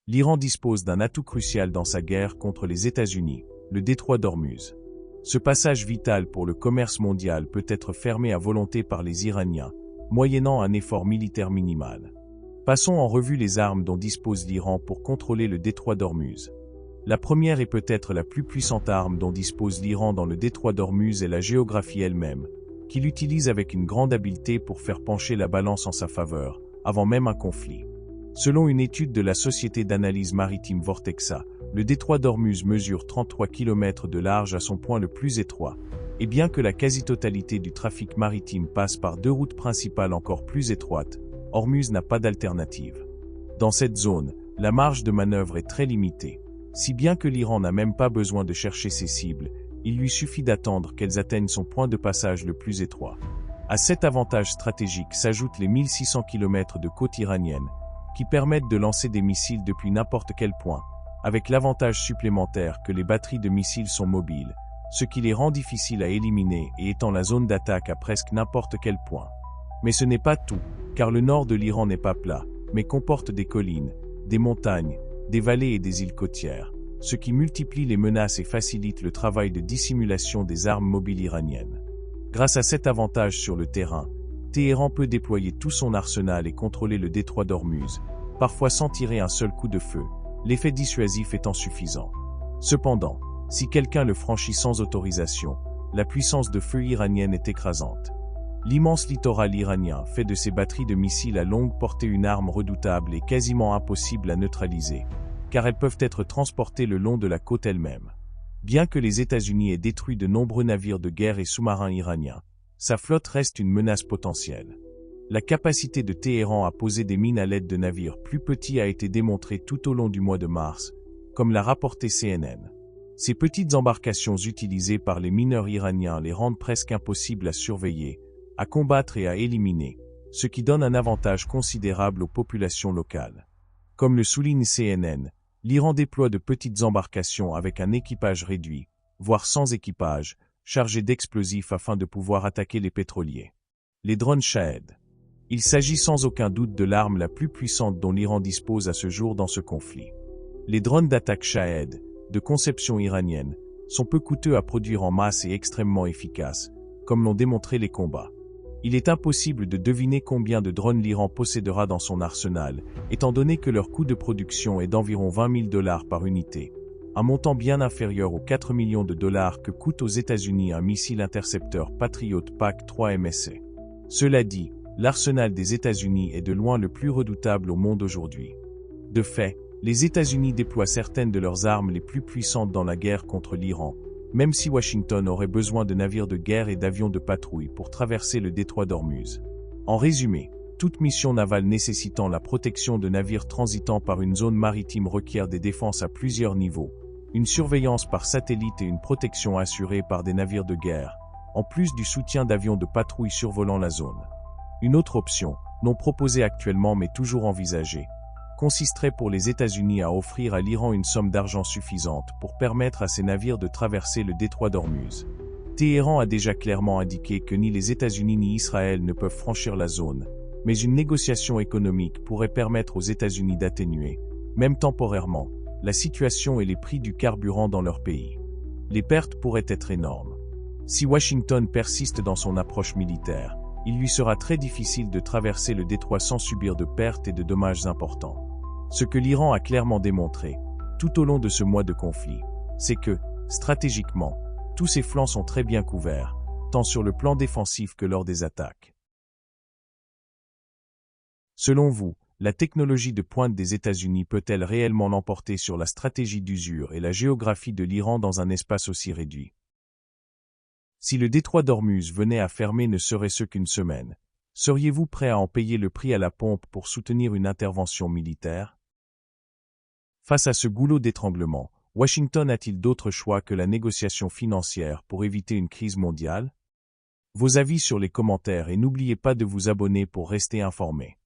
l'Iran dispose d'un atout crucial dans sa guerre contre les États-Unis, le détroit d'Ormuz. Ce passage vital pour le commerce mondial peut être fermé à volonté par les Iraniens, moyennant un effort militaire minimal. Passons en revue les armes dont dispose l'Iran pour contrôler le détroit d'Ormuz. La première et peut-être la plus puissante arme dont dispose l'Iran dans le détroit d'Ormuz est la géographie elle-même, qu'il utilise avec une grande habileté pour faire pencher la balance en sa faveur, avant même un conflit. Selon une étude de la société d'analyse maritime Vortexa, le détroit d'Ormuz mesure 33 km de large à son point le plus étroit, et bien que la quasi-totalité du trafic maritime passe par deux routes principales encore plus étroites, Ormuz n'a pas d'alternative. Dans cette zone, la marge de manœuvre est très limitée, si bien que l'Iran n'a même pas besoin de chercher ses cibles, il lui suffit d'attendre qu'elles atteignent son point de passage le plus étroit. À cet avantage stratégique s'ajoutent les 1600 km de côte iranienne, qui permettent de lancer des missiles depuis n'importe quel point, avec l'avantage supplémentaire que les batteries de missiles sont mobiles, ce qui les rend difficiles à éliminer et étend la zone d'attaque à presque n'importe quel point. Mais ce n'est pas tout, car le nord de l'Iran n'est pas plat, mais comporte des collines, des montagnes, des vallées et des îles côtières, ce qui multiplie les menaces et facilite le travail de dissimulation des armes mobiles iraniennes. Grâce à cet avantage sur le terrain, Téhéran peut déployer tout son arsenal et contrôler le détroit d'Ormuz, parfois sans tirer un seul coup de feu, l'effet dissuasif étant suffisant. Cependant, si quelqu'un le franchit sans autorisation, la puissance de feu iranienne est écrasante. L'immense littoral iranien fait de ces batteries de missiles à longue portée une arme redoutable et quasiment impossible à neutraliser, car elles peuvent être transportées le long de la côte elle-même. Bien que les États-Unis aient détruit de nombreux navires de guerre et sous-marins iraniens, sa flotte reste une menace potentielle. La capacité de Téhéran à poser des mines à l'aide de navires plus petits a été démontrée tout au long du mois de mars, comme l'a rapporté CNN. Ces petites embarcations utilisées par les mineurs iraniens les rendent presque impossibles à surveiller, à combattre et à éliminer, ce qui donne un avantage considérable aux populations locales. Comme le souligne CNN, l'Iran déploie de petites embarcations avec un équipage réduit, voire sans équipage, chargées d'explosifs afin de pouvoir attaquer les pétroliers. Les drones Shahed. Il s'agit sans aucun doute de l'arme la plus puissante dont l'Iran dispose à ce jour dans ce conflit. Les drones d'attaque Shahed, de conception iranienne, sont peu coûteux à produire en masse et extrêmement efficaces, comme l'ont démontré les combats. Il est impossible de deviner combien de drones l'Iran possédera dans son arsenal, étant donné que leur coût de production est d'environ $20 000 par unité, un montant bien inférieur aux 4 millions de dollars que coûte aux États-Unis un missile intercepteur Patriot PAC-3 MSE. Cela dit, l'arsenal des États-Unis est de loin le plus redoutable au monde aujourd'hui. De fait, les États-Unis déploient certaines de leurs armes les plus puissantes dans la guerre contre l'Iran, même si Washington aurait besoin de navires de guerre et d'avions de patrouille pour traverser le détroit d'Ormuz. En résumé, toute mission navale nécessitant la protection de navires transitant par une zone maritime requiert des défenses à plusieurs niveaux, une surveillance par satellite et une protection assurée par des navires de guerre, en plus du soutien d'avions de patrouille survolant la zone. Une autre option, non proposée actuellement mais toujours envisagée, consisterait pour les États-Unis à offrir à l'Iran une somme d'argent suffisante pour permettre à ces navires de traverser le détroit d'Ormuz. Téhéran a déjà clairement indiqué que ni les États-Unis ni Israël ne peuvent franchir la zone, mais une négociation économique pourrait permettre aux États-Unis d'atténuer, même temporairement, la situation et les prix du carburant dans leur pays. Les pertes pourraient être énormes. Si Washington persiste dans son approche militaire, il lui sera très difficile de traverser le détroit sans subir de pertes et de dommages importants. Ce que l'Iran a clairement démontré, tout au long de ce mois de conflit, c'est que, stratégiquement, tous ses flancs sont très bien couverts, tant sur le plan défensif que lors des attaques. Selon vous, la technologie de pointe des États-Unis peut-elle réellement l'emporter sur la stratégie d'usure et la géographie de l'Iran dans un espace aussi réduit? Si le détroit d'Ormuz venait à fermer ne serait-ce qu'une semaine, seriez-vous prêt à en payer le prix à la pompe pour soutenir une intervention militaire? Face à ce goulot d'étranglement, Washington a-t-il d'autre choix que la négociation financière pour éviter une crise mondiale? Vos avis sur les commentaires et n'oubliez pas de vous abonner pour rester informé.